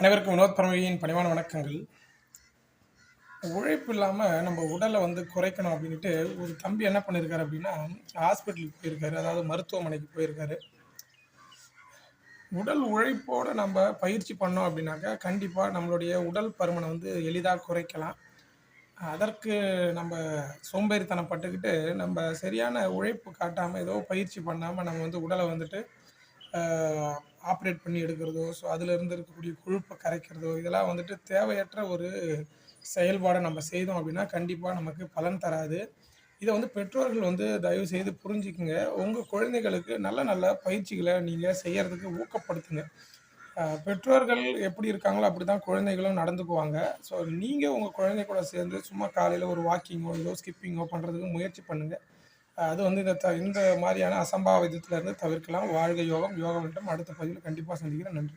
அனைவருக்கும் வினோத் பரமவியின் பணிவான வணக்கங்கள். உழைப்பு இல்லாமல் நம்ம உடலை குறைக்கணும் அப்படின்ட்டு ஒரு தம்பி என்ன பண்ணியிருக்காரு அப்படின்னா, ஹாஸ்பிட்டலுக்கு போயிருக்காரு. அதாவது மருத்துவமனைக்கு போயிருக்காரு. உடல் உழைப்போடு நம்ம பயிற்சி பண்ணோம் அப்படின்னாக்கா, கண்டிப்பாக நம்மளுடைய உடல் பருமனை எளிதாக குறைக்கலாம். அதற்கு நம்ம சோம்பேறித்தனம் பட்டுக்கிட்டு, நம்ம சரியான உழைப்பு காட்டாமல் ஏதோ பயிற்சி பண்ணாமல் நம்ம உடலை ஆப்ரேட் பண்ணி எடுக்கிறதோ, ஸோ அதிலிருந்து இருக்கக்கூடிய கொழுப்பை கரைக்கிறதோ, இதெல்லாம் தேவையற்ற ஒரு செயல்பாட நம்ம செய்தோம் அப்படின்னா, கண்டிப்பா நமக்கு பலன் தராது. இத பெற்றோர்கள் தயவு செய்து புரிஞ்சுக்குங்க. உங்க குழந்தைகளுக்கு நல்ல நல்ல பயிற்சிகள நீங்க செய்யறதுக்கு ஊக்கப்படுத்துங்க. பெற்றோர்கள் எப்படி இருக்காங்களோ, அப்படிதான் குழந்தைகளும் நடந்துக்குவாங்க. ஸோ நீங்க உங்க குழந்தை கூட சேர்ந்து சும்மா காலையில ஒரு வாக்கிங்கோ, ஏதோ ஸ்கிப்பிங்கோ பண்றதுக்கு முயற்சி பண்ணுங்க. அது இந்த மாரியான அசம்பாவிதத்திலிருந்து தவிர்க்கலாம். வாழ்க யோகம்! யோகம் வெல்லும். அடுத்த பதிவில கண்டிப்பா சந்திக்கிறேன். நன்றி.